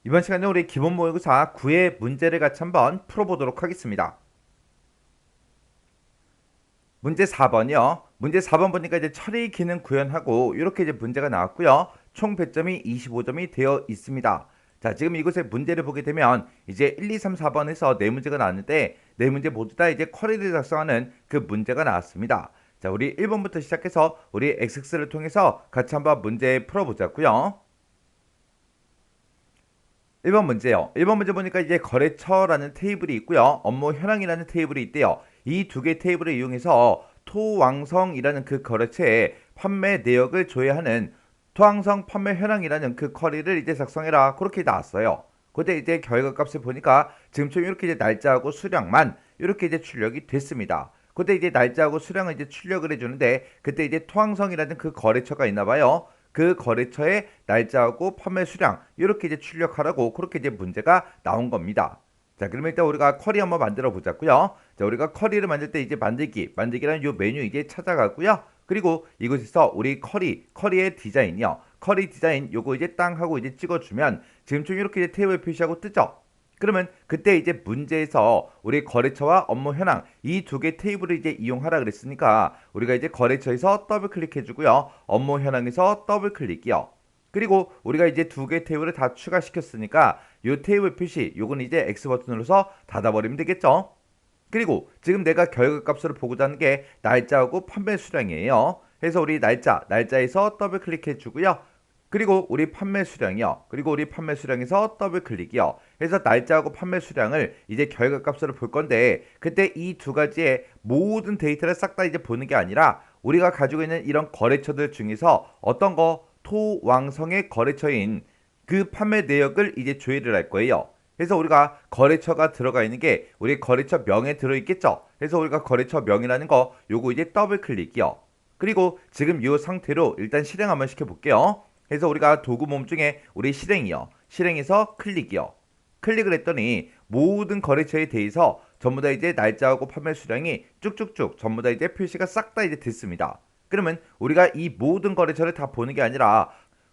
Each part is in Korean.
이번 시간에 우리 기본 모의고사 9의 문제를 같이 한번 풀어보도록 하겠습니다. 문제 4번이요. 문제 4번 보니까 이제 처리 기능 구현하고 이렇게 이제 문제가 나왔고요. 총 배점이 25점이 되어 있습니다. 자, 지금 이곳에 문제를 보게 되면 이제 1, 2, 3, 4번에서 네 문제가 나왔는데 네 문제 모두 다 이제 쿼리를 작성하는 그 문제가 나왔습니다. 자, 우리 1번부터 시작해서 우리 XX를 통해서 같이 한번 문제 풀어보자고요. 1번 문제요. 1번 문제 보니까 이제 거래처라는 테이블이 있고요. 업무 현황이라는 테이블이 있대요. 이 두 개 테이블을 이용해서 토왕성이라는 그 거래처에 판매 내역을 조회하는 토왕성 판매 현황이라는 그 쿼리를 이제 작성해라. 그렇게 나왔어요. 그때 이제 결과값을 보니까 지금처럼 이렇게 이제 날짜하고 수량만 이렇게 이제 출력이 됐습니다. 그때 이제 날짜하고 수량을 이제 출력을 해주는데 그때 이제 토왕성이라는 그 거래처가 있나 봐요. 그 거래처의 날짜하고 판매 수량 이렇게 이제 출력하라고 그렇게 이제 문제가 나온 겁니다. 자, 그러면 일단 우리가 쿼리 한번 만들어 보자고요. 자, 우리가 쿼리를 만들 때 이제 만들기라는 요 메뉴 이제 찾아가고요. 그리고 이곳에서 우리 쿼리의 디자인이요. 쿼리 디자인 요거 이제 땅 하고 이제 찍어주면 지금처럼 이렇게 이제 테이블 표시하고 뜨죠. 그러면 그때 이제 문제에서 우리 거래처와 업무 현황 이 두 개 테이블을 이제 이용하라 그랬으니까 우리가 이제 거래처에서 더블 클릭해 주고요. 업무 현황에서 더블 클릭이요. 그리고 우리가 이제 두 개 테이블을 다 추가시켰으니까 이 테이블 표시 요건 이제 X 버튼 눌러서 닫아버리면 되겠죠. 그리고 지금 내가 결과값으로 보고자 하는 게 날짜하고 판매 수량이에요. 그래서 우리 날짜에서 더블 클릭해 주고요. 그리고 우리 판매 수량이요. 그리고 우리 판매 수량에서 더블 클릭이요. 그래서 날짜하고 판매 수량을 이제 결과값으로 볼 건데 그때 이 두 가지의 모든 데이터를 싹 다 이제 보는 게 아니라 우리가 가지고 있는 이런 거래처들 중에서 어떤 거 토왕성의 거래처인 그 판매 내역을 이제 조회를 할 거예요. 그래서 우리가 거래처가 들어가 있는 게 우리 거래처 명에 들어있겠죠. 그래서 우리가 거래처 명이라는 거 요거 이제 더블 클릭이요. 그리고 지금 이 상태로 일단 실행 한번 시켜볼게요. 그래서 우리가 도구 몸 중에 우리 실행이요. 실행에서 클릭이요. 클릭을 했더니 모든 거래처에 대해서 전부 다 이제 날짜하고 판매 수량이 쭉쭉쭉 전부 다 이제 표시가 싹 다 이제 됐습니다. 그러면 우리가 이 모든 거래처를 다 보는 게 아니라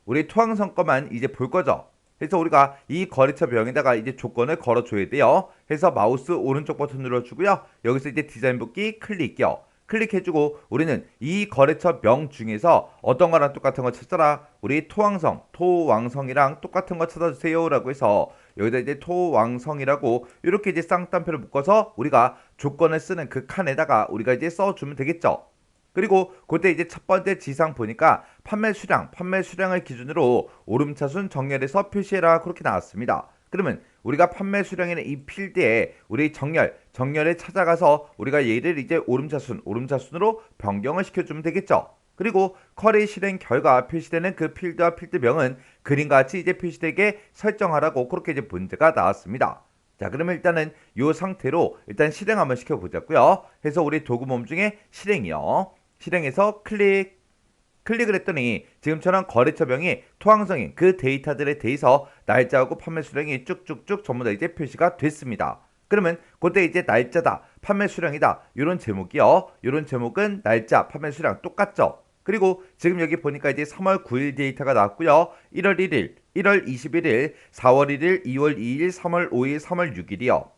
우리 토항성 거만 이제 볼 거죠. 그래서 우리가 이 거래처 명에다가 이제 조건을 걸어줘야 돼요. 해서 마우스 오른쪽 버튼 눌러주고요. 여기서 이제 디자인 복귀 클릭이요. 클릭해주고 우리는 이 거래처 명 중에서 어떤 거랑 똑같은 거 찾아라. 우리 토왕성이랑 똑같은 거 찾아주세요. 라고 해서 여기다 이제 토왕성이라고 이렇게 이제 쌍따옴표를 묶어서 우리가 조건을 쓰는 그 칸에다가 우리가 이제 써주면 되겠죠. 그리고 그때 이제 첫 번째 지상 보니까 판매 수량을 기준으로 오름차순 정렬해서 표시해라 그렇게 나왔습니다. 그러면 우리가 판매 수량이라는 이 필드에 우리 정렬에 찾아가서 우리가 얘를 이제 오름차순으로 변경을 시켜주면 되겠죠. 그리고 쿼리 실행 결과 표시되는 그 필드와 필드명은 그림과 같이 이제 표시되게 설정하라고 그렇게 이제 문제가 나왔습니다. 자, 그러면 일단은 이 상태로 일단 실행 한번 시켜보자고요. 해서 우리 도구 몸 중에 실행이요. 실행해서 클릭을 했더니 지금처럼 거래처명이 토항성인 그 데이터들에 대해서 날짜하고 판매 수량이 쭉쭉쭉 전부 다 이제 표시가 됐습니다. 그러면 그때 이제 날짜다, 판매 수량이다. 이런 제목이요. 이런 제목은 날짜, 판매 수량 똑같죠. 그리고 지금 여기 보니까 이제 3월 9일 데이터가 나왔고요. 1월 1일, 1월 21일, 4월 1일, 2월 2일, 3월 5일, 3월 6일이요.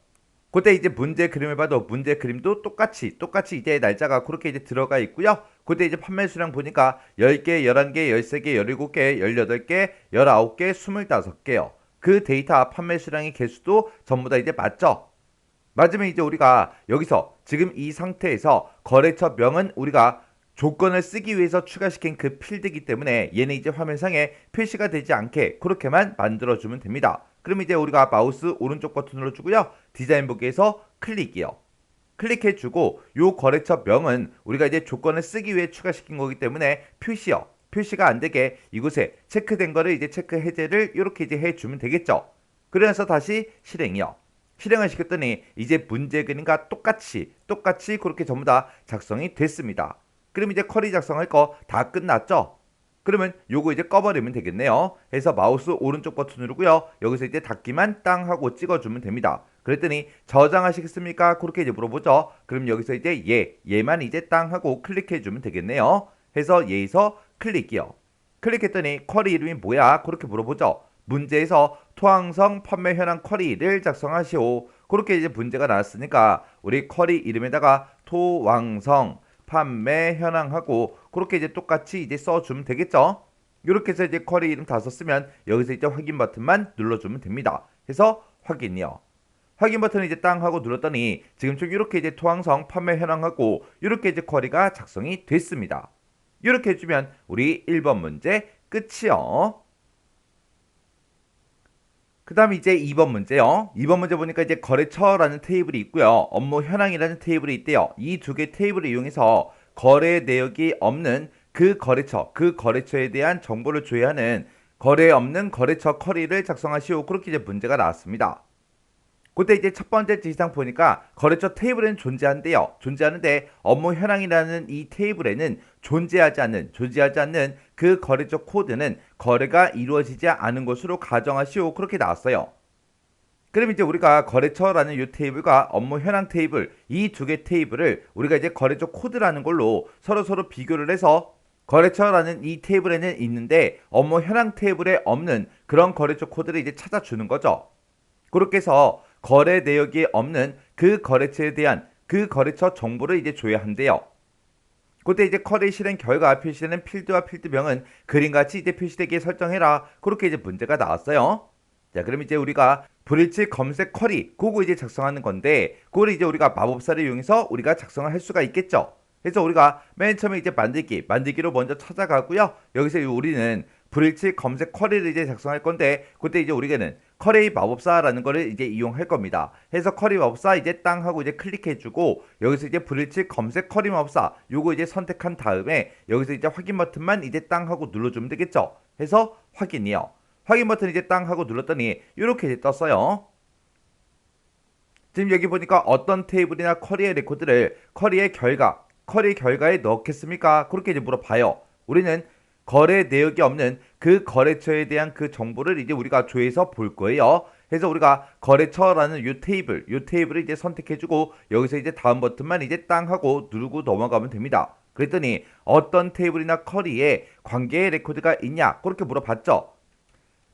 그때 이제 문제 그림을 봐도 문제 그림도 똑같이 이제 날짜가 그렇게 이제 들어가 있고요. 그때 이제 판매 수량 보니까 10개, 11개, 13개, 17개, 18개, 19개, 25개요. 그 데이터 판매 수량의 개수도 전부 다 이제 맞죠? 맞으면 이제 우리가 여기서 지금 이 상태에서 거래처 명은 우리가 조건을 쓰기 위해서 추가시킨 그 필드이기 때문에 얘는 이제 화면상에 표시가 되지 않게 그렇게만 만들어주면 됩니다. 그럼 이제 우리가 마우스 오른쪽 버튼 눌러주고요. 디자인 보기에서 클릭이요. 클릭해주고 요 거래처 명은 우리가 이제 조건을 쓰기 위해 추가시킨 거기 때문에 표시요. 표시가 안 되게 이곳에 체크된 거를 이제 체크 해제를 이렇게 이제 해주면 되겠죠. 그래서 다시 실행이요. 실행을 시켰더니 이제 문제 그림과 똑같이 그렇게 전부 다 작성이 됐습니다. 그럼 이제 쿼리 작성할 거 다 끝났죠? 그러면 요거 이제 꺼버리면 되겠네요. 해서 마우스 오른쪽 버튼 누르고요. 여기서 이제 닫기만 땅 하고 찍어주면 됩니다. 그랬더니 저장하시겠습니까? 그렇게 이제 물어보죠. 그럼 여기서 이제 얘만 이제 땅 하고 클릭해주면 되겠네요. 해서 얘에서 클릭이요. 클릭했더니 쿼리 이름이 뭐야? 그렇게 물어보죠. 문제에서 토항성 판매 현황 쿼리를 작성하시오. 그렇게 이제 문제가 나왔으니까 우리 쿼리 이름에다가 토왕성 판매 현황하고 그렇게 이제 똑같이 이제 써주면 되겠죠. 이렇게 해서 이제 쿼리 이름 다 썼으면 여기서 이제 확인 버튼만 눌러주면 됩니다. 해서 확인이요. 확인 버튼을 이제 땅 하고 눌렀더니 지금처럼 이렇게 이제 토항성 판매 현황하고 이렇게 이제 쿼리가 작성이 됐습니다. 이렇게 해주면 우리 1번 문제 끝이요. 그 다음에 이제 2번 문제요. 2번 문제 보니까 이제 거래처라는 테이블이 있고요. 업무 현황이라는 테이블이 있대요. 이 두 개 테이블을 이용해서 거래 내역이 없는 그 거래처에 대한 정보를 조회하는 거래 없는 거래처 쿼리를 작성하시오. 그렇게 이제 문제가 나왔습니다. 그때 이제 첫 번째 지시사항 보니까 거래처 테이블에는 존재한대요. 존재하는데 업무 현황이라는 이 테이블에는 존재하지 않는 그 거래처 코드는 거래가 이루어지지 않은 것으로 가정하시오. 그렇게 나왔어요. 그럼 이제 우리가 거래처라는 이 테이블과 업무 현황 테이블 이 두 개 테이블을 우리가 이제 거래처 코드라는 걸로 서로 비교를 해서 거래처라는 이 테이블에는 있는데 업무 현황 테이블에 없는 그런 거래처 코드를 이제 찾아주는 거죠. 그렇게 해서 거래 내역이 없는 그 거래처에 대한 그 거래처 정보를 이제 줘야 한대요. 그때 이제 쿼리 실행 결과 표시되는 필드와 필드명은 그림같이 이제 표시되게 설정해라. 그렇게 이제 문제가 나왔어요. 자, 그럼 이제 우리가 불일치 검색 쿼리 그거 이제 작성하는 건데 그걸 이제 우리가 마법사를 이용해서 우리가 작성을 할 수가 있겠죠. 그래서 우리가 맨 처음에 이제 만들기로 먼저 찾아가고요. 여기서 우리는 불일치 검색 쿼리를 이제 작성할 건데 그때 이제 우리는 쿼리 마법사라는 거를 이제 이용할 겁니다. 해서 쿼리 마법사 이제 땅 하고 이제 클릭해주고 여기서 이제 불일치 검색 쿼리 마법사 요거 이제 선택한 다음에 여기서 이제 확인 버튼만 이제 땅 하고 눌러주면 되겠죠. 해서 확인이요. 확인 버튼 이제 땅 하고 눌렀더니 이렇게 이제 떴어요. 지금 여기 보니까 어떤 테이블이나 쿼리의 레코드를 쿼리 결과에 넣겠습니까? 그렇게 이제 물어봐요. 우리는 거래 내역이 없는 그 거래처에 대한 그 정보를 이제 우리가 조회해서 볼 거예요. 그래서 우리가 거래처라는 요 테이블을 이제 선택해주고 여기서 이제 다음 버튼만 이제 땅 하고 누르고 넘어가면 됩니다. 그랬더니 어떤 테이블이나 쿼리에 관계의 레코드가 있냐? 그렇게 물어봤죠.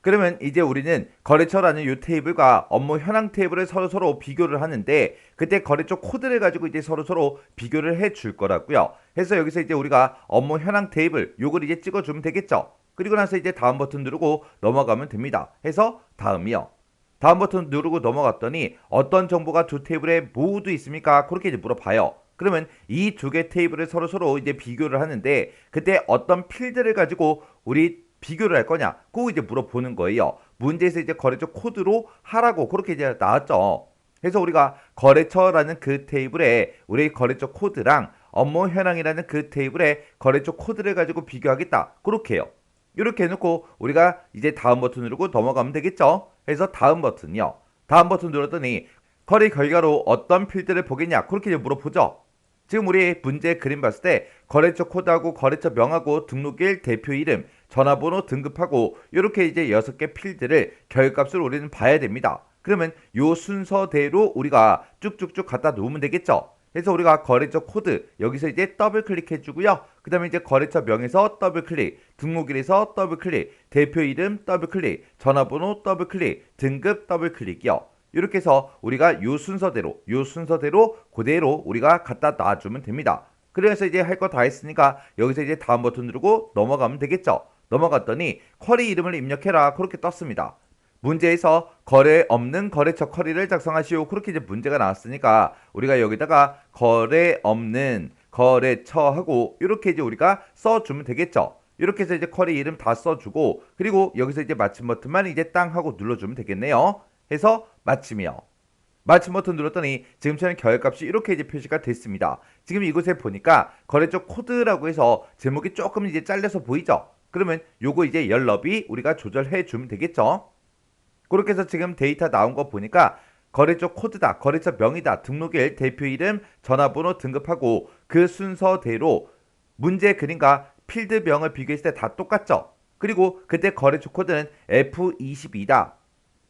그러면 이제 우리는 거래처라는 이 테이블과 업무 현황 테이블을 서로 비교를 하는데 그때 거래처 코드를 가지고 이제 서로 비교를 해 줄 거라고요. 해서 여기서 이제 우리가 업무 현황 테이블 요걸 이제 찍어주면 되겠죠. 그리고 나서 이제 다음 버튼 누르고 넘어가면 됩니다. 해서 다음이요. 다음 버튼 누르고 넘어갔더니 어떤 정보가 두 테이블에 모두 있습니까? 그렇게 이제 물어봐요. 그러면 이 두 개 테이블을 서로 이제 비교를 하는데 그때 어떤 필드를 가지고 우리 비교를 할 거냐? 그거 이제 물어보는 거예요. 문제에서 이제 거래처 코드로 하라고 그렇게 이제 나왔죠. 그래서 우리가 거래처라는 그 테이블에 우리 거래처 코드랑 업무 현황이라는 그 테이블에 거래처 코드를 가지고 비교하겠다. 그렇게 해요. 이렇게 해놓고 우리가 이제 다음 버튼 누르고 넘어가면 되겠죠. 그래서 다음 버튼이요. 다음 버튼 눌렀더니 쿼리 결과로 어떤 필드를 보겠냐? 그렇게 이제 물어보죠. 지금 우리 문제 그림 봤을 때 거래처 코드하고 거래처 명하고 등록일, 대표 이름, 전화번호, 등급하고 이렇게 이제 6개 필드를 결값을 우리는 봐야 됩니다. 그러면 요 순서대로 우리가 쭉쭉쭉 갖다 놓으면 되겠죠. 그래서 우리가 거래처 코드 여기서 이제 더블 클릭해 주고요. 그 다음에 이제 거래처 명에서 더블 클릭, 등록일에서 더블 클릭, 대표 이름 더블 클릭, 전화번호 더블 클릭, 등급 더블 클릭이요. 이렇게 해서 우리가 요 순서대로 그대로 우리가 갖다 놔주면 됩니다. 그래서 이제 할 거 다 했으니까 여기서 이제 다음 버튼 누르고 넘어가면 되겠죠. 넘어갔더니 쿼리 이름을 입력해라 그렇게 떴습니다. 문제에서 거래 없는 거래처 쿼리를 작성하시오 그렇게 이제 문제가 나왔으니까 우리가 여기다가 거래 없는 거래처하고 이렇게 이제 우리가 써주면 되겠죠. 이렇게 해서 이제 쿼리 이름 다 써주고 그리고 여기서 이제 마침 버튼만 이제 땅 하고 눌러주면 되겠네요. 해서 마침이요. 마침 버튼 눌렀더니 지금처럼 결값이 이렇게 이제 표시가 됐습니다. 지금 이곳에 보니까 거래처 코드라고 해서 제목이 조금 이제 잘려서 보이죠? 그러면 요거 이제 열너비 우리가 조절해 주면 되겠죠? 그렇게 해서 지금 데이터 나온 거 보니까 거래처 코드다, 거래처 명이다, 등록일, 대표 이름, 전화번호 등급하고 그 순서대로 문제 그림과 필드명을 비교했을 때 다 똑같죠? 그리고 그때 거래처 코드는 F22다.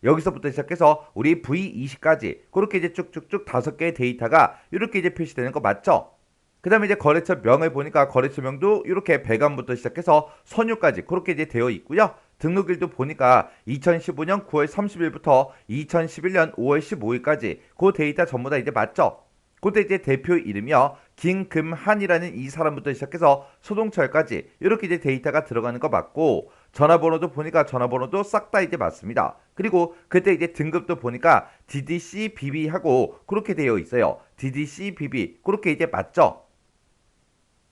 여기서부터 시작해서 우리 V20까지 그렇게 이제 쭉쭉쭉 5개의 데이터가 이렇게 이제 표시되는 거 맞죠? 그 다음에 이제 거래처 명을 보니까 거래처 명도 이렇게 배관부터 시작해서 선유까지 그렇게 이제 되어 있고요. 등록일도 보니까 2015년 9월 30일부터 2011년 5월 15일까지 그 데이터 전부 다 이제 맞죠? 그때 이제 대표 이름이요. 김금한이라는 이 사람부터 시작해서 소동철까지 이렇게 이제 데이터가 들어가는 거 맞고 전화번호도 보니까 전화번호도 싹 다 이제 맞습니다. 그리고 그때 이제 등급도 보니까 DDC BB하고 그렇게 되어 있어요. DDC BB 그렇게 이제 맞죠?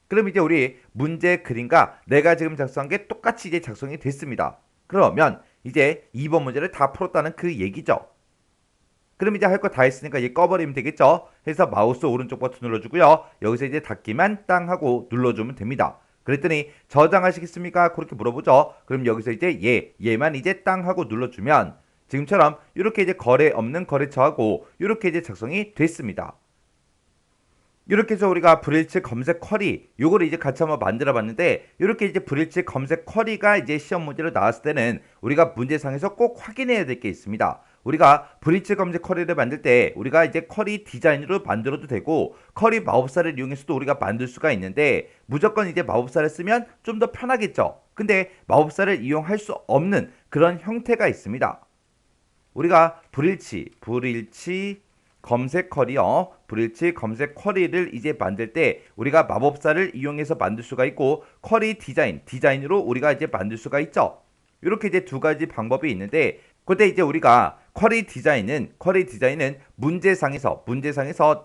그럼 이제 우리 문제 그림과 내가 지금 작성한 게 똑같이 이제 작성이 됐습니다. 그러면 이제 2번 문제를 다 풀었다는 그 얘기죠. 그럼 이제 할 거 다 했으니까 이제 꺼버리면 되겠죠. 해서 마우스 오른쪽 버튼 눌러주고요. 여기서 이제 닫기만 땅 하고 눌러주면 됩니다. 그랬더니 저장하시겠습니까? 그렇게 물어보죠. 그럼 여기서 이제 얘만 이제 땅 하고 눌러주면 지금처럼 이렇게 이제 거래 없는 거래처하고 이렇게 이제 작성이 됐습니다. 이렇게 해서 우리가 불일치 검색 쿼리 요거를 이제 같이 한번 만들어 봤는데 이렇게 이제 불일치 검색 쿼리가 이제 시험 문제로 나왔을 때는 우리가 문제상에서 꼭 확인해야 될 게 있습니다. 우리가 불일치 검색 쿼리를 만들 때 우리가 이제 쿼리 디자인으로 만들어도 되고 쿼리 마법사를 이용해서도 우리가 만들 수가 있는데 무조건 이제 마법사를 쓰면 좀 더 편하겠죠. 근데 마법사를 이용할 수 없는 그런 형태가 있습니다. 우리가 불일치 검색 쿼리요. 불일치 검색 쿼리를 이제 만들 때 우리가 마법사를 이용해서 만들 수가 있고 쿼리 디자인으로 우리가 이제 만들 수가 있죠. 이렇게 이제 두 가지 방법이 있는데 그때 이제 우리가 쿼리 디자인은 문제상에서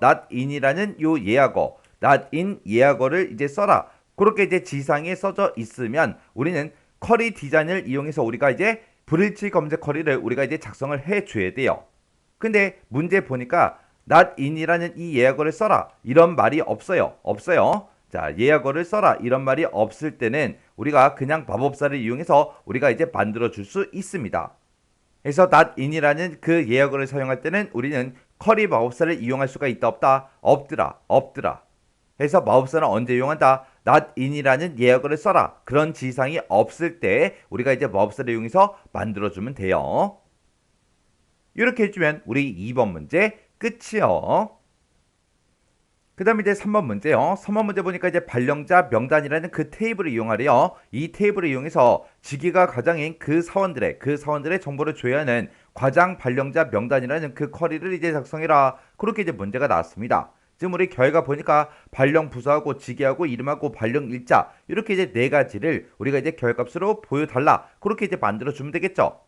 not in이라는 요 예약어 not in 예약어를 이제 써라. 그렇게 이제 지상에 써져 있으면 우리는 쿼리 디자인을 이용해서 우리가 이제 불일치 검색 쿼리를 우리가 이제 작성을 해 줘야 돼요. 근데 문제 보니까 not in이라는 이 예약어를 써라 이런 말이 없어요. 자, 예약어를 써라 이런 말이 없을 때는 우리가 그냥 마법사를 이용해서 우리가 이제 만들어 줄 수 있습니다. 그래서 not in이라는 그 예약어를 사용할 때는 우리는 쿼리 마법사를 이용할 수가 있다 없더라. 그래서 마법사는 언제 이용한다? not in이라는 예약어를 써라. 그런 지상이 없을 때 우리가 이제 마법사를 이용해서 만들어 주면 돼요. 이렇게 해주면 우리 2번 문제 끝이요. 그 다음에 이제 3번 문제요. 3번 문제 보니까 이제 발령자 명단이라는 그 테이블을 이용하래요. 이 테이블을 이용해서 직위가 과장인 그 사원들의 정보를 줘야 하는 과장 발령자 명단이라는 그 쿼리를 이제 작성해라. 그렇게 이제 문제가 나왔습니다. 지금 우리 결과 보니까 발령 부서하고 직위하고 이름하고 발령 일자 이렇게 이제 네 가지를 우리가 이제 결값으로 보여달라. 그렇게 이제 만들어 주면 되겠죠.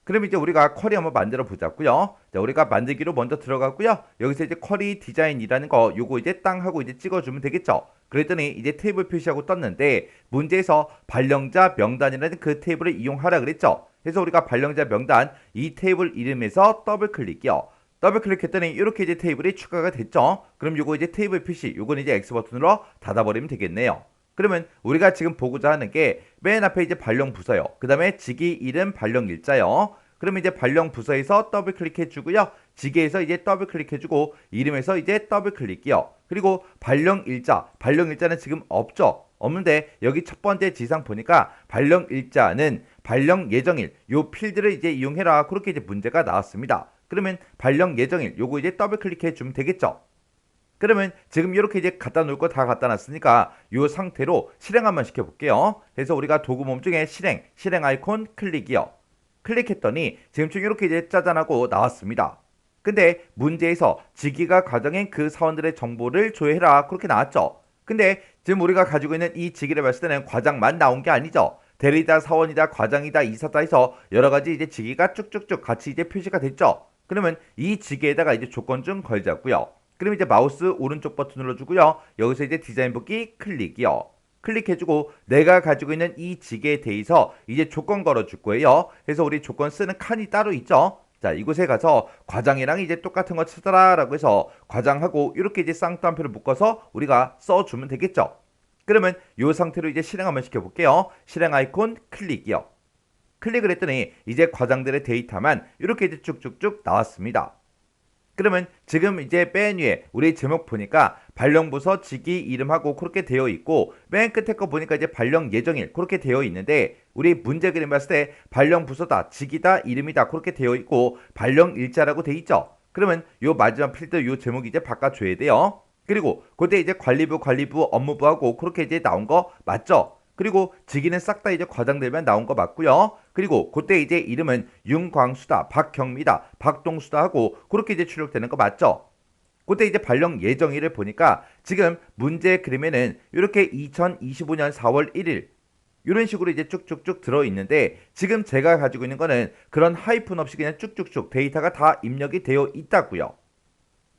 그럼 이제 우리가 쿼리 한번 만들어 보자고요. 자, 우리가 만들기로 먼저 들어가고요. 여기서 이제 쿼리 디자인이라는 거 요거 이제 땅 하고 이제 찍어주면 되겠죠. 그랬더니 이제 테이블 표시하고 떴는데 문제에서 발령자 명단이라는 그 테이블을 이용하라 그랬죠. 그래서 우리가 발령자 명단 이 테이블 이름에서 더블 클릭이요. 더블 클릭했더니 이렇게 이제 테이블이 추가가 됐죠. 그럼 요거 이제 테이블 표시 요건 이제 X 버튼으로 닫아버리면 되겠네요. 그러면 우리가 지금 보고자 하는 게 맨 앞에 이제 발령 부서요. 그 다음에 직위 이름 발령 일자요. 그러면 이제 발령 부서에서 더블 클릭해 주고요. 직위에서 이제 더블 클릭해 주고 이름에서 이제 더블 클릭이요. 그리고 발령 일자는 지금 없죠. 없는데 여기 첫 번째 지상 보니까 발령 일자는 발령 예정일 요 필드를 이제 이용해라. 그렇게 이제 문제가 나왔습니다. 그러면 발령 예정일 요거 이제 더블 클릭해 주면 되겠죠. 그러면 지금 이렇게 이제 갖다 놓을 거 다 갖다 놨으니까 이 상태로 실행 한번 시켜볼게요. 그래서 우리가 도구 모음 중에 실행 아이콘 클릭이요. 클릭했더니 지금쯤 이렇게 이제 짜잔하고 나왔습니다. 근데 문제에서 직위가 과정인 그 사원들의 정보를 조회해라 그렇게 나왔죠. 근데 지금 우리가 가지고 있는 이 직위를 봤을 때는 과장만 나온 게 아니죠. 대리다, 사원이다, 과장이다, 이사다 해서 여러 가지 이제 직위가 쭉쭉쭉 같이 이제 표시가 됐죠. 그러면 이 직위에다가 이제 조건 좀 걸자고요. 그럼 이제 마우스 오른쪽 버튼 눌러주고요. 여기서 이제 디자인 복귀 클릭이요. 클릭해주고 내가 가지고 있는 이 직에 대해서 이제 조건 걸어줄 거예요. 그래서 우리 조건 쓰는 칸이 따로 있죠. 자, 이곳에 가서 과장이랑 이제 똑같은 거 찾아라 라고 해서 과장하고 이렇게 이제 쌍따옴표를 묶어서 우리가 써주면 되겠죠. 그러면 이 상태로 이제 실행 한번 시켜볼게요. 실행 아이콘 클릭이요. 클릭을 했더니 이제 과장들의 데이터만 이렇게 이제 쭉쭉쭉 나왔습니다. 그러면 지금 이제 맨 위에 우리 제목 보니까 발령부서 직위 이름하고 그렇게 되어 있고 맨 끝에 거 보니까 이제 발령 예정일 그렇게 되어 있는데 우리 문제 그림 봤을 때 발령부서다 직위다 이름이다 그렇게 되어 있고 발령 일자라고 돼 있죠. 그러면 요 마지막 필드 요 제목이 이제 바꿔줘야 돼요. 그리고 그때 이제 관리부 업무부하고 그렇게 이제 나온 거 맞죠? 그리고 직위는 싹 다 이제 과장되면 나온 거 맞고요. 그리고 그때 이제 이름은 윤광수다, 박경미다, 박동수다 하고 그렇게 이제 출력되는 거 맞죠? 그때 이제 발령 예정일을 보니까 지금 문제 그림에는 이렇게 2025년 4월 1일 이런 식으로 이제 쭉쭉쭉 들어있는데 지금 제가 가지고 있는 거는 그런 하이픈 없이 그냥 쭉쭉쭉 데이터가 다 입력이 되어 있다고요.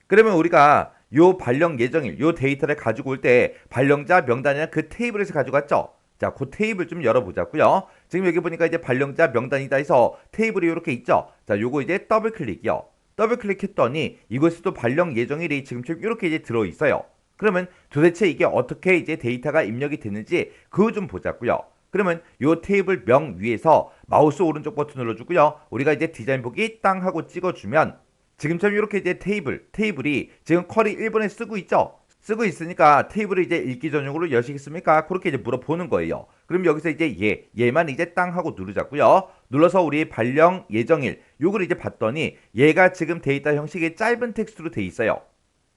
그러면 우리가 요 발령 예정일 요 데이터를 가지고 올 때 발령자 명단이나 그 테이블에서 가져갔죠. 자, 그 테이블 좀 열어보자고요. 지금 여기 보니까 이제 발령자 명단이다 해서 테이블이 이렇게 있죠. 자, 요거 이제 더블 클릭이요. 더블 클릭했더니 이곳에도 발령 예정일이 지금처럼 이렇게 이제 들어 있어요. 그러면 도대체 이게 어떻게 이제 데이터가 입력이 됐는지 그거 좀 보자고요. 그러면 요 테이블 명 위에서 마우스 오른쪽 버튼 눌러주고요. 우리가 이제 디자인 보기 땅 하고 찍어주면 지금처럼 이렇게 이제 테이블이 지금 쿼리 1번에 쓰고 있죠. 쓰고 있으니까 테이블을 이제 읽기 전용으로 여시겠습니까? 그렇게 이제 물어보는 거예요. 그럼 여기서 이제 얘만 이제 땅 하고 누르자고요. 눌러서 우리 발령 예정일 요걸 이제 봤더니 얘가 지금 데이터 형식이 짧은 텍스트로 돼 있어요.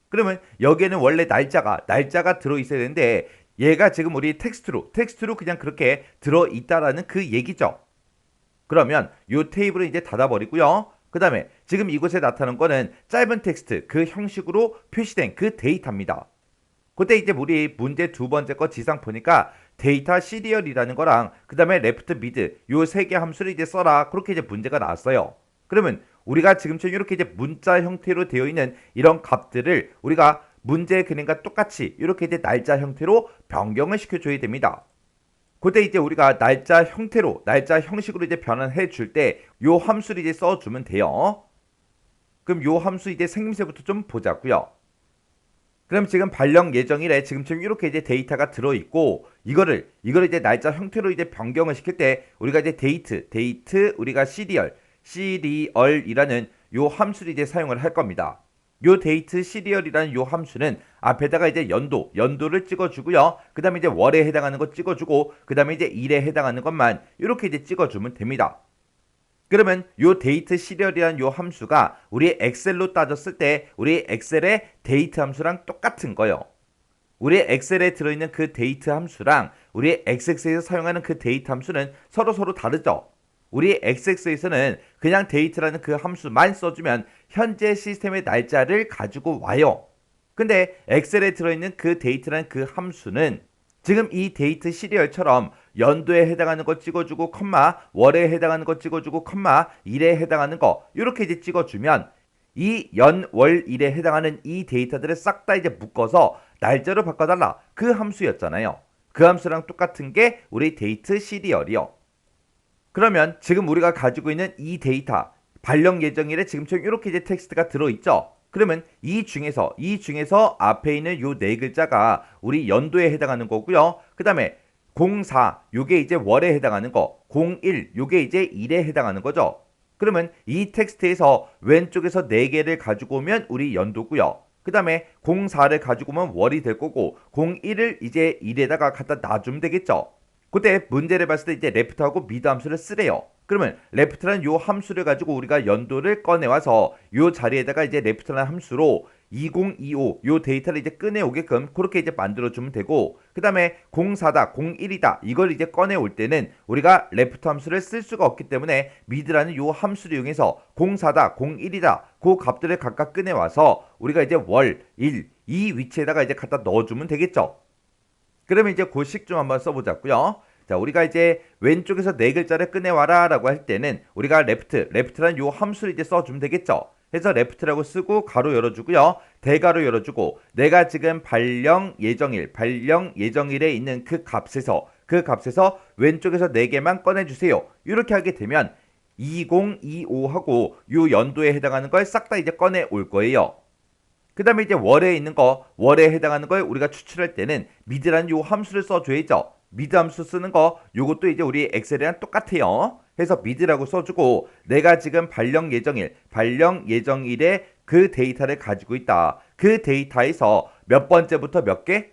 그러면 여기에는 원래 날짜가 들어 있어야 되는데 얘가 지금 우리 텍스트로 그냥 그렇게 들어 있다라는 그 얘기죠. 그러면 요 테이블을 이제 닫아버리고요. 그 다음에 지금 이곳에 나타난 거는 짧은 텍스트 그 형식으로 표시된 그 데이터입니다. 그때 이제 우리 문제 두 번째 거 지상 보니까 데이터 시리얼이라는 거랑 그 다음에 레프트 미드 요 세 개 함수를 이제 써라 그렇게 이제 문제가 나왔어요. 그러면 우리가 지금처럼 이렇게 이제 문자 형태로 되어 있는 이런 값들을 우리가 문제 그림과 똑같이 이렇게 이제 날짜 형태로 변경을 시켜줘야 됩니다. 그때 이제 우리가 날짜 형식으로 이제 변환해 줄 때 요 함수를 이제 써주면 돼요. 그럼 요 함수 이제 생김새부터 좀 보자고요. 그럼 지금 발령 예정일에 지금처럼 이렇게 이제 데이터가 들어있고 이거를 이제 날짜 형태로 이제 변경을 시킬 때 우리가 이제 데이트 우리가 시리얼이라는 요 함수를 이제 사용을 할 겁니다. 요 데이트 시리얼이라는 요 함수는 앞에다가 이제 연도를 찍어주고요. 그 다음에 이제 월에 해당하는 거 찍어주고 그 다음에 이제 일에 해당하는 것만 이렇게 이제 찍어주면 됩니다. 그러면 요 데이트 시리얼이라는 요 함수가 우리 엑셀로 따졌을 때 우리 엑셀의 데이트 함수랑 똑같은 거예요. 우리 엑셀에 들어있는 그 데이트 함수랑 우리 XX에서 사용하는 그 데이트 함수는 서로 다르죠. 우리 XX에서는 그냥 데이트라는 그 함수만 써주면 현재 시스템의 날짜를 가지고 와요. 근데 엑셀에 들어있는 그 데이트라는 그 함수는 지금 이 데이트 시리얼처럼 연도에 해당하는 거 찍어주고 컴마 월에 해당하는 거 찍어주고 컴마 일에 해당하는 거 이렇게 이제 찍어주면 이 연, 월, 일에 해당하는 이 데이터들을 싹 다 이제 묶어서 날짜로 바꿔달라 그 함수였잖아요. 그 함수랑 똑같은 게 우리 데이트 시리얼이요. 그러면 지금 우리가 가지고 있는 이 데이터 발령 예정일에 지금처럼 이렇게 이제 텍스트가 들어있죠. 그러면 이 중에서 앞에 있는 요 네 글자가 우리 연도에 해당하는 거고요. 그 다음에 04 요게 이제 월에 해당하는 거, 01 요게 이제 일에 해당하는 거죠. 그러면 이 텍스트에서 왼쪽에서 4개를 가지고 오면 우리 연도고요. 그 다음에 04를 가지고 오면 월이 될 거고 01을 이제 일에다가 갖다 놔주면 되겠죠. 그때 문제를 봤을 때 이제 레프트하고 미드 함수를 쓰래요. 그러면 레프트라는 요 함수를 가지고 우리가 연도를 꺼내와서 요 자리에다가 이제 레프트라는 함수로 2025 요 데이터를 이제 꺼내오게끔 그렇게 이제 만들어주면 되고 그 다음에 04다 01이다 이걸 이제 꺼내올 때는 우리가 레프트 함수를 쓸 수가 없기 때문에 미드라는 요 함수를 이용해서 04다 01이다 그 값들을 각각 꺼내와서 우리가 이제 월, 일 이 위치에다가 이제 갖다 넣어주면 되겠죠. 그러면 이제 그 식 좀 한번 써보자고요. 자, 우리가 이제 왼쪽에서 네 글자를 꺼내와라 라고 할 때는 우리가 레프트라는 요 함수를 이제 써주면 되겠죠. 해서 레프트라고 쓰고 가로 열어주고요. 대가로 열어주고 내가 지금 발령 예정일에 있는 그 값에서 왼쪽에서 4개만 꺼내주세요. 이렇게 하게 되면 2025하고 요 연도에 해당하는 걸 싹 다 이제 꺼내 올 거예요. 그 다음에 이제 월에 해당하는 걸 우리가 추출할 때는 미드라는 요 함수를 써줘야죠. 미드 함수 쓰는 거 요것도 이제 우리 엑셀이랑 똑같아요. 해서 미드라고 써주고 내가 지금 발령 예정일에 그 데이터를 가지고 있다. 그 데이터에서 몇 번째부터 몇 개?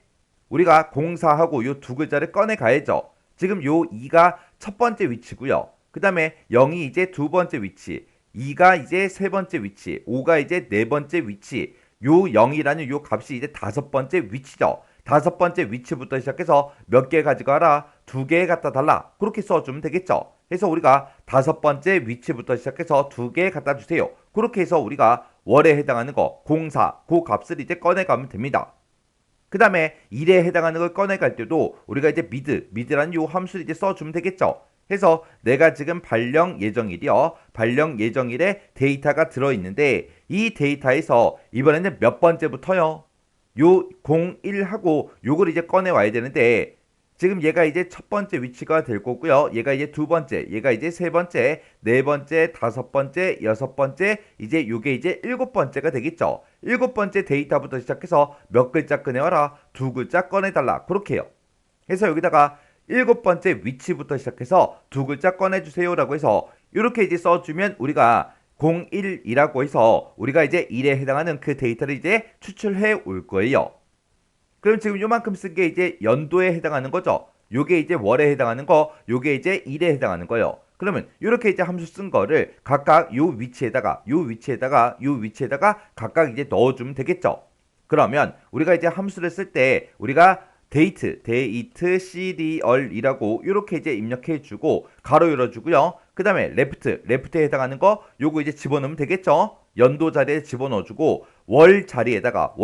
우리가 04하고 요 두 글자를 꺼내 가야죠. 지금 요 2가 첫 번째 위치고요. 그 다음에 0이 이제 두 번째 위치, 2가 이제 세 번째 위치, 5가 이제 네 번째 위치, 요 0이라는 요 값이 이제 다섯 번째 위치죠. 다섯 번째 위치부터 시작해서 몇 개 가져가라? 두 개 갖다 달라. 그렇게 써주면 되겠죠. 해서 우리가 다섯 번째 위치부터 시작해서 두 개 갖다 주세요. 그렇게 해서 우리가 월에 해당하는 거, 공사, 그 값을 이제 꺼내가면 됩니다. 그 다음에 일에 해당하는 걸 꺼내갈 때도 우리가 이제 미드라는 요 함수를 이제 써주면 되겠죠. 해서 내가 지금 발령 예정일이요. 발령 예정일에 데이터가 들어있는데 이 데이터에서 이번에는 몇 번째부터요? 요 01하고 요걸 이제 꺼내와야 되는데 지금 얘가 이제 첫 번째 위치가 될 거고요. 얘가 이제 두 번째, 얘가 이제 세 번째, 네 번째, 다섯 번째, 여섯 번째, 이제 요게 이제 일곱 번째가 되겠죠. 일곱 번째 데이터부터 시작해서 몇 글자 꺼내와라, 두 글자 꺼내달라. 그렇게 해요. 그래서 여기다가 일곱 번째 위치부터 시작해서 두 글자 꺼내주세요라고 해서 이렇게 이제 써주면 우리가 01이라고 해서 우리가 이제 1에 해당하는 그 데이터를 이제 추출해 올 거예요. 그럼 지금 요만큼 쓴 게 이제 연도에 해당하는 거죠. 요게 이제 월에 해당하는 거, 요게 이제 일에 해당하는 거예요. 그러면 이렇게 이제 함수 쓴 거를 각각 요 위치에다가 각각 이제 넣어주면 되겠죠. 그러면 우리가 이제 함수를 쓸 때 우리가 데이트 시리얼이라고 이렇게 이제 입력해주고 가로 열어주고요. 그 다음에 레프트에 해당하는 거 요거 이제 집어넣으면 되겠죠. 연도 자리에 집어넣어주고 월 자리에다가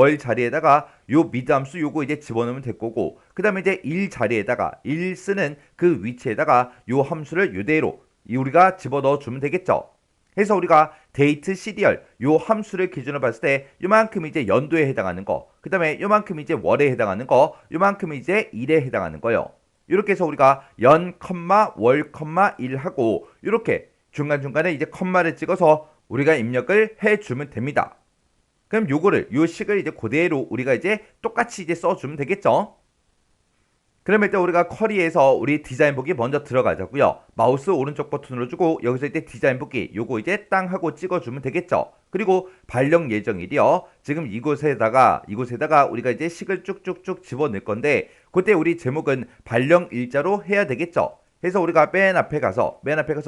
요 미드 함수 요거 이제 집어넣으면 될 거고 그 다음에 이제 일 자리에다가 일 쓰는 그 위치에다가 요 함수를 요대로 우리가 집어넣어 주면 되겠죠. 해서 우리가 데이트 시리얼 요 함수를 기준으로 봤을 때 요만큼 이제 연도에 해당하는 거, 그 다음에 요만큼 이제 월에 해당하는 거, 요만큼 이제 일에 해당하는 거예요. 이렇게 해서 우리가 연, 월, 일 하고 이렇게 중간중간에 이제 컴마를 찍어서 우리가 입력을 해주면 됩니다. 그럼 요 식을 이제 그대로 우리가 이제 똑같이 이제 써주면 되겠죠. 그럼 일단 우리가 쿼리에서 우리 디자인 보기 먼저 들어가자고요. 마우스 오른쪽 버튼 눌러주고 여기서 이제 디자인 보기 요거 이제 땅 하고 찍어주면 되겠죠. 그리고 발령 예정일이요. 지금 이곳에다가 우리가 이제 식을 쭉쭉쭉 집어넣을 건데 그때 우리 제목은 발령 일자로 해야 되겠죠. 그래서 우리가 맨 앞에 가서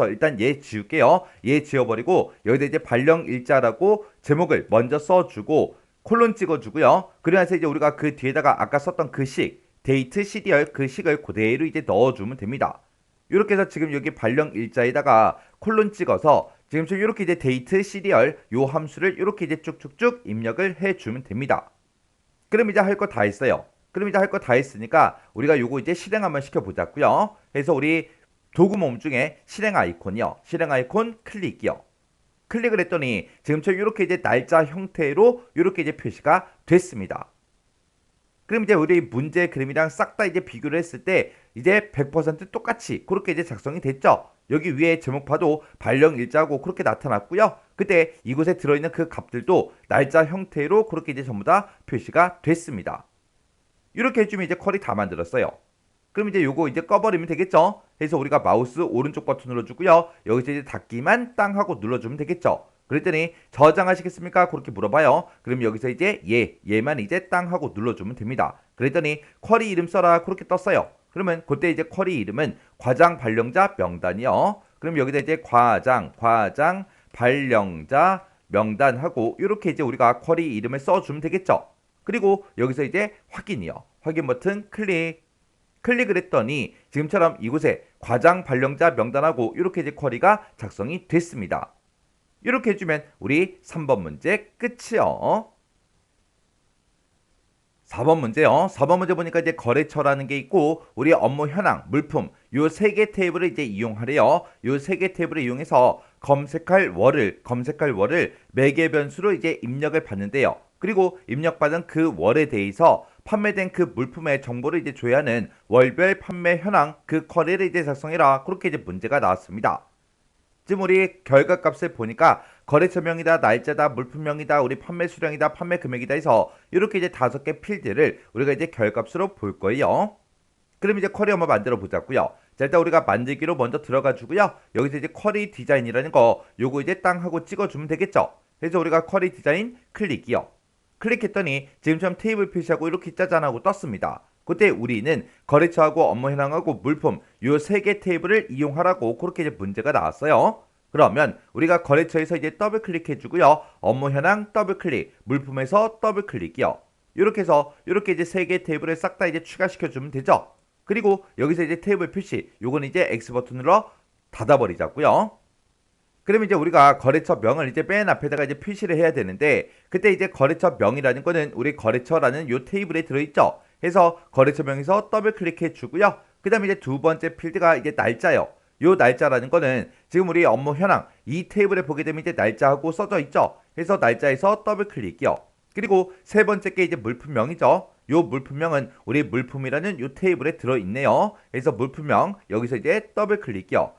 일단 얘 지울게요. 얘 지워버리고 여기다 이제 발령 일자라고 제목을 먼저 써주고 콜론 찍어주고요. 그래서 이제 우리가 그 뒤에다가 아까 썼던 그 식 데이트 시리얼 그 식을 그대로 이제 넣어주면 됩니다. 이렇게 해서 지금 여기 발령 일자에다가 콜론 찍어서 지금 이렇게 이제 데이트 시리얼 요 함수를 이렇게 이제 쭉쭉쭉 입력을 해주면 됩니다. 그럼 이제 할 거 다 했어요. 했으니까 우리가 요거 이제 실행 한번 시켜보자고요. 그래서 우리 도구 모음 중에 실행 아이콘이요. 실행 아이콘 클릭이요. 클릭을 했더니 지금처럼 이렇게 이제 날짜 형태로 이렇게 이제 표시가 됐습니다. 그럼 이제 우리 문제 그림이랑 싹 다 이제 비교를 했을 때 이제 100% 똑같이 그렇게 이제 작성이 됐죠. 여기 위에 제목 봐도 발령 일자고 그렇게 나타났고요. 그때 이곳에 들어있는 그 값들도 날짜 형태로 그렇게 이제 전부 다 표시가 됐습니다. 이렇게 해주면 이제 쿼리 다 만들었어요. 그럼 이제 요거 이제 꺼버리면 되겠죠. 그래서 우리가 마우스 오른쪽 버튼 눌러주고요. 여기서 이제 닫기만 땅 하고 눌러주면 되겠죠. 그랬더니 저장하시겠습니까? 그렇게 물어봐요. 그럼 여기서 이제 얘만 이제 땅 하고 눌러주면 됩니다. 그랬더니 쿼리 이름 써라 그렇게 떴어요. 그러면 그때 이제 쿼리 이름은 과장 발령자 명단이요. 그럼 여기다 이제 과장 발령자 명단하고 이렇게 이제 우리가 쿼리 이름을 써주면 되겠죠. 그리고 여기서 이제 확인이요. 확인 버튼 클릭을 했더니 지금처럼 이곳에 과장 발령자 명단하고 이렇게 이제 쿼리가 작성이 됐습니다. 이렇게 해주면 우리 3번 문제 끝이요. 4번 문제요. 4번 문제 보니까 이제 거래처라는 게 있고 우리 업무 현황, 물품 요 세 개 테이블을 이제 이용하래요. 요 세 개 테이블을 이용해서 검색할 월을 매개 변수로 이제 입력을 받는데요. 그리고 입력받은 그 월에 대해서 판매된 그 물품의 정보를 이제 줘야 하는 월별 판매 현황 그 쿼리를 이제 작성해라. 그렇게 이제 문제가 나왔습니다. 지금 우리 결과값을 보니까 거래처명이다, 날짜다, 물품명이다, 우리 판매 수량이다, 판매 금액이다 해서 이렇게 이제 5개 필드를 우리가 이제 결과값으로 볼 거예요. 그럼 이제 쿼리 한번 만들어 보자고요. 자, 일단 우리가 만들기로 먼저 들어가주고요. 여기서 이제 쿼리 디자인이라는 거 요거 이제 땅 하고 찍어주면 되겠죠. 그래서 우리가 쿼리 디자인 클릭이요. 클릭했더니 지금처럼 테이블 표시하고 이렇게 짜잔하고 떴습니다. 그때 우리는 거래처하고 업무 현황하고 물품 요 세 개 테이블을 이용하라고 그렇게 이제 문제가 나왔어요. 그러면 우리가 거래처에서 이제 더블 클릭해 주고요. 업무 현황 더블 클릭, 물품에서 더블 클릭이요. 이렇게 해서 이렇게 이제 세 개 테이블을 싹 다 이제 추가시켜 주면 되죠. 그리고 여기서 이제 테이블 표시, 요건 이제 X 버튼으로 닫아버리자고요. 그러면 이제 우리가 거래처 명을 이제 맨 앞에다가 이제 표시를 해야 되는데, 그때 이제 거래처 명이라는 거는 우리 거래처라는 요 테이블에 들어있죠. 해서 거래처 명에서 더블 클릭해 주고요. 그 다음에 이제 두 번째 필드가 이제 날짜요. 요 날짜라는 거는 지금 우리 업무 현황 이 테이블에 보게 되면 이제 날짜하고 써져 있죠. 해서 날짜에서 더블 클릭이요. 그리고 세 번째 게 이제 물품명이죠. 요 물품명은 우리 물품이라는 요 테이블에 들어있네요. 그래서 물품명 여기서 이제 더블 클릭이요.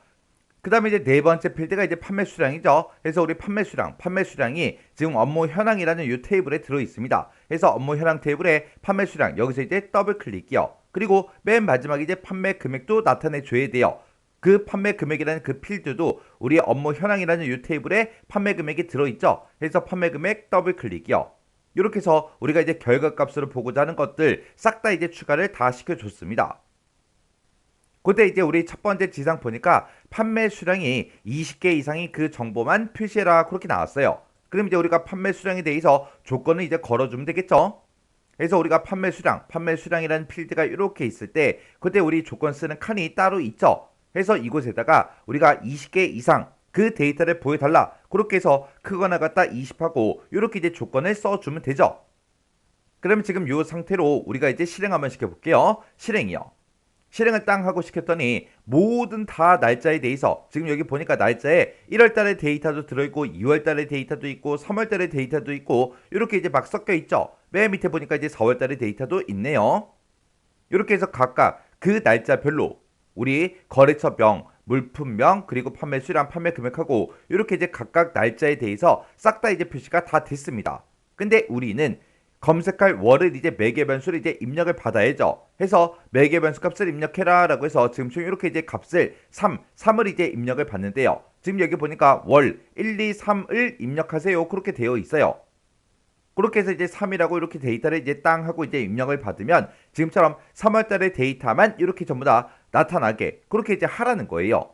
그 다음에 이제 네 번째 필드가 이제 판매 수량이죠. 그래서 우리 판매 수량이 지금 업무 현황이라는 이 테이블에 들어 있습니다. 그래서 업무 현황 테이블에 판매 수량 여기서 이제 더블 클릭이요. 그리고 맨 마지막에 이제 판매 금액도 나타내 줘야 돼요. 그 판매 금액이라는 그 필드도 우리 업무 현황이라는 이 테이블에 판매 금액이 들어 있죠. 그래서 판매 금액 더블 클릭이요. 이렇게 해서 우리가 이제 결과값으로 보고자 하는 것들 싹 다 이제 추가를 다 시켜줬습니다. 그때 이제 우리 첫 번째 지상 보니까 판매 수량이 20개 이상의 그 정보만 표시해라 그렇게 나왔어요. 그럼 이제 우리가 판매 수량에 대해서 조건을 이제 걸어주면 되겠죠. 그래서 우리가 판매 수량이라는 필드가 이렇게 있을 때 그때 우리 조건 쓰는 칸이 따로 있죠. 그래서 이곳에다가 우리가 20개 이상 그 데이터를 보여달라 그렇게 해서 크거나 같다 20하고 이렇게 이제 조건을 써주면 되죠. 그러면 지금 이 상태로 우리가 이제 실행 한번 시켜볼게요. 실행이요. 실행을 땅 하고 시켰더니 모든 다 날짜에 대해서 지금 여기 보니까 날짜에 1월달의 데이터도 들어있고 2월달의 데이터도 있고 3월달의 데이터도 있고 이렇게 이제 막 섞여 있죠. 맨 밑에 보니까 이제 4월달의 데이터도 있네요. 이렇게 해서 각각 그 날짜별로 우리 거래처 명, 물품명, 그리고 판매 수량, 판매 금액하고 이렇게 이제 각각 날짜에 대해서 싹 다 이제 표시가 다 됐습니다. 근데 우리는 검색할 월을 이제 매개 변수를 이제 입력을 받아야죠. 해서 매개 변수 값을 입력해라 라고 해서 지금 이렇게 이제 값을 3을 이제 입력을 받는데요. 지금 여기 보니까 월 1, 2, 3을 입력하세요. 그렇게 되어 있어요. 그렇게 해서 이제 3이라고 이렇게 데이터를 이제 땅 하고 이제 입력을 받으면 지금처럼 3월달의 데이터만 이렇게 전부 다 나타나게 그렇게 이제 하라는 거예요.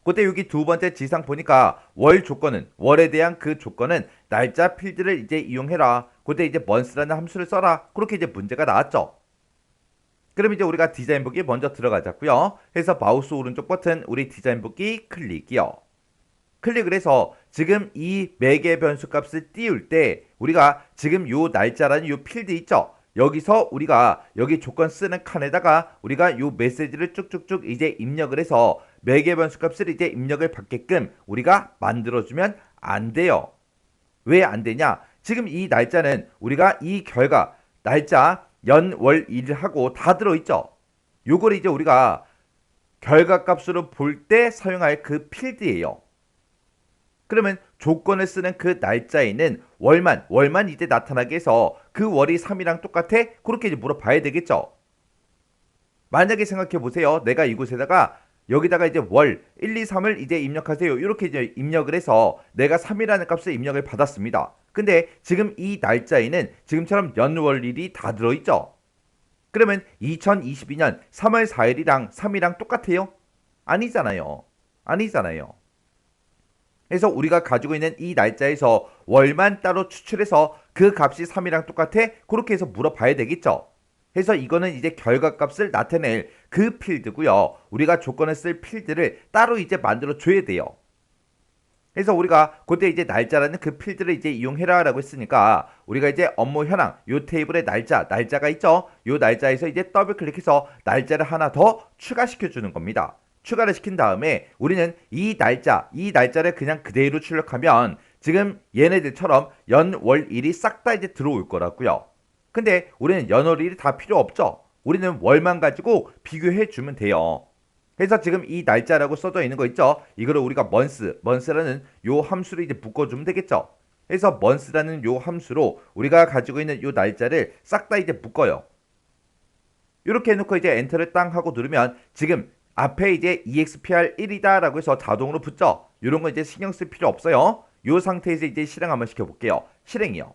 그때 여기 두 번째 지상 보니까 월에 대한 그 조건은 날짜 필드를 이제 이용해라. 그때 이제 month라는 함수를 써라. 그렇게 이제 문제가 나왔죠. 그럼 이제 우리가 디자인 보기 먼저 들어가자고요. 해서 마우스 오른쪽 버튼 우리 디자인 보기 클릭이요. 클릭을 해서 지금 이 매개 변수 값을 띄울 때 우리가 지금 요 날짜라는 요 필드 있죠. 여기서 우리가 여기 조건 쓰는 칸에다가 우리가 요 메시지를 쭉쭉쭉 이제 입력을 해서 매개 변수 값을 이제 입력을 받게끔 우리가 만들어주면 안 돼요. 왜 안 되냐? 지금 이 날짜는 우리가 이 결과 날짜 연, 월, 일 하고 다 들어있죠. 요걸 이제 우리가 결과 값으로 볼 때 사용할 그 필드예요. 그러면 조건을 쓰는 그 날짜에는 월만 이제 나타나게 해서 그 월이 3이랑 똑같아? 그렇게 이제 물어봐야 되겠죠. 만약에 생각해 보세요. 내가 이곳에다가 여기다가 이제 월 1, 2, 3을 이제 입력하세요. 이렇게 이제 입력을 해서 내가 3이라는 값을 입력을 받았습니다. 근데 지금 이 날짜에는 지금처럼 연월일이 다 들어있죠. 그러면 2022년 3월 4일이랑 3이랑 똑같아요? 아니잖아요. 그래서 우리가 가지고 있는 이 날짜에서 월만 따로 추출해서 그 값이 3이랑 똑같아? 그렇게 해서 물어봐야 되겠죠. 그래서 이거는 이제 결과값을 나타낼 그 필드고요. 우리가 조건을 쓸 필드를 따로 이제 만들어 줘야 돼요. 그래서 우리가 그때 이제 날짜라는 그 필드를 이제 이용해라 라고 했으니까 우리가 이제 업무 현황 요 테이블에 날짜가 있죠. 요 날짜에서 이제 더블 클릭해서 날짜를 하나 더 추가시켜 주는 겁니다. 추가를 시킨 다음에 우리는 이 날짜를 그냥 그대로 출력하면 지금 얘네들처럼 연, 월, 일이 싹 다 이제 들어올 거라고요. 근데 우리는 연, 월, 일이 다 필요 없죠. 우리는 월만 가지고 비교해 주면 돼요. 그래서 지금 이 날짜라고 써져 있는 거 있죠. 이거를 우리가 month라는 요 함수를 이제 묶어주면 되겠죠. 그래서 month라는 요 함수로 우리가 가지고 있는 요 날짜를 싹 다 이제 묶어요. 이렇게 해놓고 이제 엔터를 땅 하고 누르면 지금 앞에 이제 EXPR1이다 라고 해서 자동으로 붙죠. 이런 거 이제 신경 쓸 필요 없어요. 이 상태에서 이제 실행 한번 시켜볼게요. 실행이요.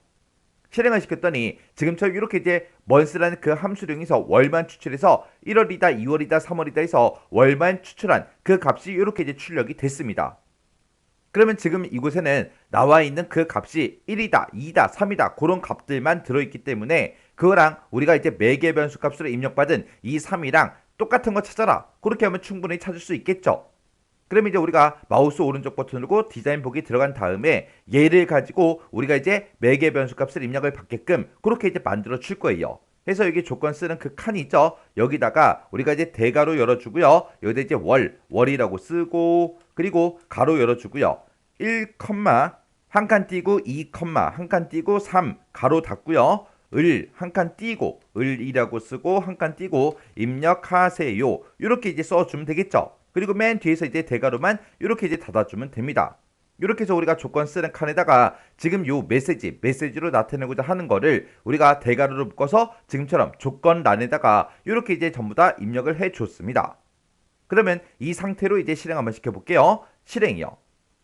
실행을 시켰더니 지금처럼 이렇게 이제 month라는 그 함수령에서 월만 추출해서 1월이다, 2월이다, 3월이다 해서 월만 추출한 그 값이 이렇게 이제 출력이 됐습니다. 그러면 지금 이곳에는 나와 있는 그 값이 1이다, 2이다, 3이다 그런 값들만 들어있기 때문에 그거랑 우리가 이제 매개 변수 값으로 입력받은 이 3이랑 똑같은 거 찾아라. 그렇게 하면 충분히 찾을 수 있겠죠. 그럼 이제 우리가 마우스 오른쪽 버튼 누르고 디자인 보기 들어간 다음에 얘를 가지고 우리가 이제 매개 변수 값을 입력을 받게끔 그렇게 이제 만들어 줄 거예요. 그래서 여기 조건 쓰는 그 칸이 있죠. 여기다가 우리가 이제 대가로 열어주고요. 여기다 이제 월이라고 쓰고 그리고 가로 열어주고요. 1, 한 칸 띄고 2, 한 칸 띄고 3 가로 닫고요. 한 칸 띄고 을이라고 쓰고 한 칸 띄고 입력하세요. 이렇게 이제 써주면 되겠죠. 그리고 맨 뒤에서 이제 대가로만 이렇게 이제 닫아주면 됩니다. 이렇게 해서 우리가 조건 쓰는 칸에다가 지금 요 메시지로 나타내고자 하는 거를 우리가 대가로로 묶어서 지금처럼 조건란에다가 이렇게 이제 전부 다 입력을 해 줬습니다. 그러면 이 상태로 이제 실행 한번 시켜볼게요. 실행이요.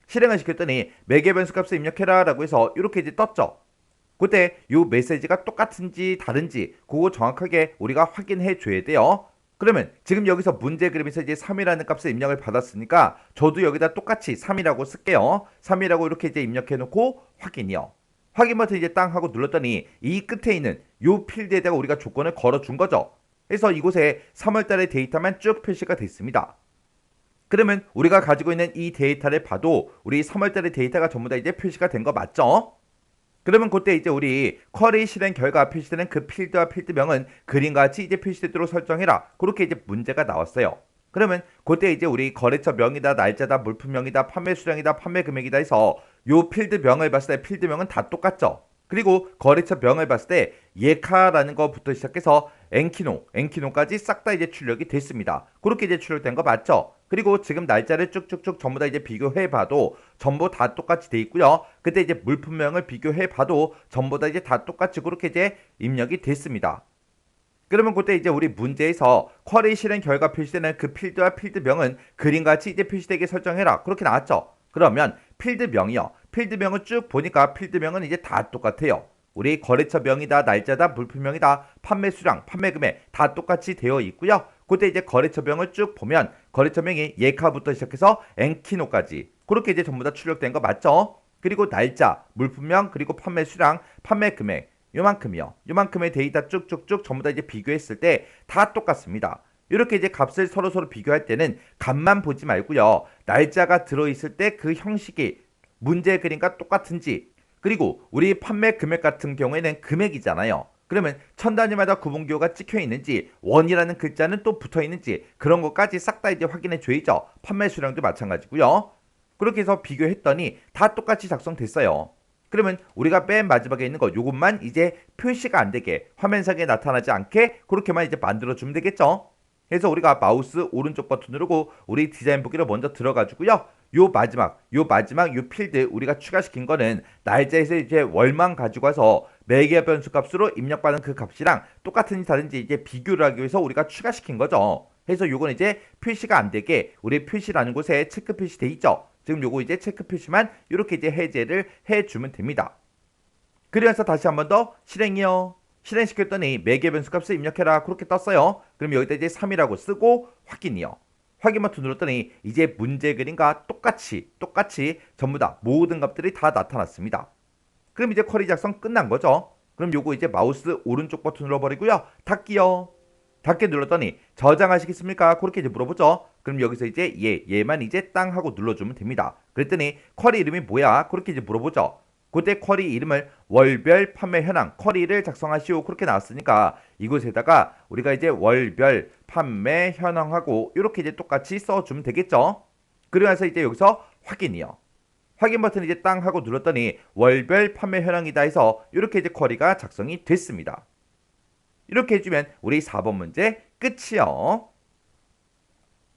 실행을 시켰더니 매개 변수 값을 입력해라 라고 해서 이렇게 이제 떴죠. 그때 요 메시지가 똑같은지 다른지 그거 정확하게 우리가 확인해 줘야 돼요. 그러면 지금 여기서 문제 그림에서 이제 3이라는 값을 입력을 받았으니까 저도 여기다 똑같이 3이라고 쓸게요. 3이라고 이렇게 이제 입력해 놓고 확인이요. 확인 버튼 이제 땅 하고 눌렀더니 이 끝에 있는 요 필드에다가 우리가 조건을 걸어 준 거죠. 그래서 이곳에 3월달의 데이터만 쭉 표시가 됐습니다. 그러면 우리가 가지고 있는 이 데이터를 봐도 우리 3월달의 데이터가 전부 다 이제 표시가 된 거 맞죠? 그러면 그때 이제 우리 쿼리 실행 결과 표시되는 그 필드와 필드명은 그림과 같이 이제 표시되도록 설정해라. 그렇게 이제 문제가 나왔어요. 그러면 그때 이제 우리 거래처 명이다, 날짜다, 물품명이다, 판매 수량이다, 판매 금액이다 해서 요 필드명을 봤을 때 필드명은 다 똑같죠. 그리고 거래처 명을 봤을 때 예카라는 거부터 시작해서 엔키노까지 싹 다 이제 출력이 됐습니다. 그렇게 이제 출력된 거 맞죠? 그리고 지금 날짜를 쭉쭉쭉 전부 다 이제 비교해봐도 전부 다 똑같이 돼 있고요. 그때 이제 물품명을 비교해봐도 전부 다 이제 다 똑같이 그렇게 이제 입력이 됐습니다. 그러면 그때 이제 우리 문제에서 쿼리 실행 결과 표시되는 그 필드와 필드명은 그림같이 이제 표시되게 설정해라. 그렇게 나왔죠. 그러면 필드명이요. 필드명을 쭉 보니까 필드명은 이제 다 똑같아요. 우리 거래처 명이다, 날짜다, 물품명이다, 판매 수량, 판매 금액 다 똑같이 되어 있고요. 그때 이제 거래처 명을 쭉 보면 거래처 명이 예카부터 시작해서 엔키노까지 그렇게 이제 전부 다 출력된 거 맞죠? 그리고 날짜, 물품명, 그리고 판매 수량, 판매 금액 요만큼이요. 요만큼의 데이터 쭉쭉쭉 전부 다 이제 비교했을 때 다 똑같습니다. 이렇게 이제 값을 서로 비교할 때는 값만 보지 말고요. 날짜가 들어있을 때 그 형식이 문제 그림과 똑같은지 그리고 우리 판매 금액 같은 경우에는 금액이잖아요. 그러면 천 단위마다 구분기호가 찍혀 있는지 원이라는 글자는 또 붙어 있는지 그런 것까지 싹 다 이제 확인해 줘야죠. 판매 수량도 마찬가지고요. 그렇게 해서 비교했더니 다 똑같이 작성됐어요. 그러면 우리가 맨 마지막에 있는 거 요것만 이제 표시가 안 되게 화면상에 나타나지 않게 그렇게만 이제 만들어 주면 되겠죠. 그래서 우리가 마우스 오른쪽 버튼 누르고 우리 디자인 보기로 먼저 들어가지고요. 요 마지막 요 필드 우리가 추가시킨 거는 날짜에서 이제 월만 가지고 와서 매개 변수 값으로 입력받은 그 값이랑 똑같은지 다른지 이제 비교를 하기 위해서 우리가 추가시킨 거죠. 그래서 요건 이제 표시가 안 되게 우리 표시라는 곳에 체크 표시돼 있죠. 지금 요거 이제 체크 표시만 이렇게 이제 해제를 해주면 됩니다. 그래서 다시 한 번 더 실행이요. 실행시켰더니 매개 변수 값을 입력해라 그렇게 떴어요. 그럼 여기다 이제 3이라고 쓰고 확인이요. 확인 버튼 눌렀더니 이제 문제 그림과 똑같이 전부 다 모든 값들이 다 나타났습니다. 그럼 이제 쿼리 작성 끝난 거죠. 그럼 요거 이제 마우스 오른쪽 버튼 눌러버리고요. 닫기요. 닫기 눌렀더니 저장하시겠습니까? 그렇게 이제 물어보죠. 그럼 여기서 이제 얘만 이제 땅 하고 눌러주면 됩니다. 그랬더니 쿼리 이름이 뭐야? 그렇게 이제 물어보죠. 그때 쿼리 이름을 월별 판매 현황 쿼리를 작성하시오 그렇게 나왔으니까 이곳에다가 우리가 이제 월별 판매 현황하고 이렇게 이제 똑같이 써주면 되겠죠. 그러면서 이제 여기서 확인이요. 확인 버튼 이제 땅 하고 눌렀더니 월별 판매 현황이다 해서 이렇게 이제 쿼리가 작성이 됐습니다. 이렇게 해주면 우리 4번 문제 끝이요.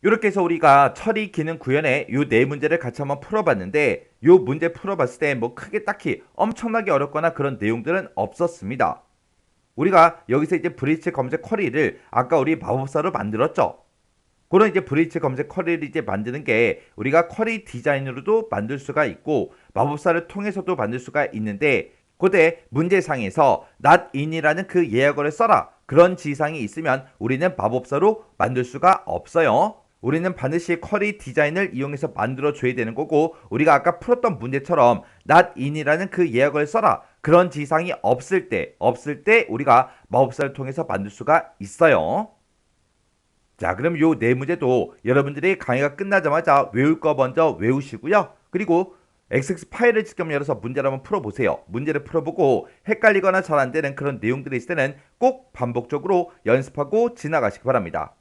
이렇게 해서 우리가 처리 기능 구현의 요 네 문제를 같이 한번 풀어봤는데 요 문제 풀어봤을 때 뭐 크게 딱히 엄청나게 어렵거나 그런 내용들은 없었습니다. 우리가 여기서 이제 브리치 검색 쿼리를 아까 우리 마법사로 만들었죠. 그런 이제 브리치 검색 쿼리를 이제 만드는 게 우리가 쿼리 디자인으로도 만들 수가 있고 마법사를 통해서도 만들 수가 있는데 그때 문제상에서 not in이라는 그 예약어를 써라 그런 지시사항이 있으면 우리는 마법사로 만들 수가 없어요. 우리는 반드시 쿼리 디자인을 이용해서 만들어 줘야 되는 거고 우리가 아까 풀었던 문제처럼 not in이라는 그 예약어를 써라 그런 지상이 없을 때 우리가 마법사를 통해서 만들 수가 있어요. 자, 그럼 요 네 문제도 여러분들이 강의가 끝나자마자 외울 거 먼저 외우시고요. 그리고 XX 파일을 직접 열어서 문제를 한번 풀어보세요. 문제를 풀어보고 헷갈리거나 잘 안 되는 그런 내용들이 있을 때는 꼭 반복적으로 연습하고 지나가시기 바랍니다.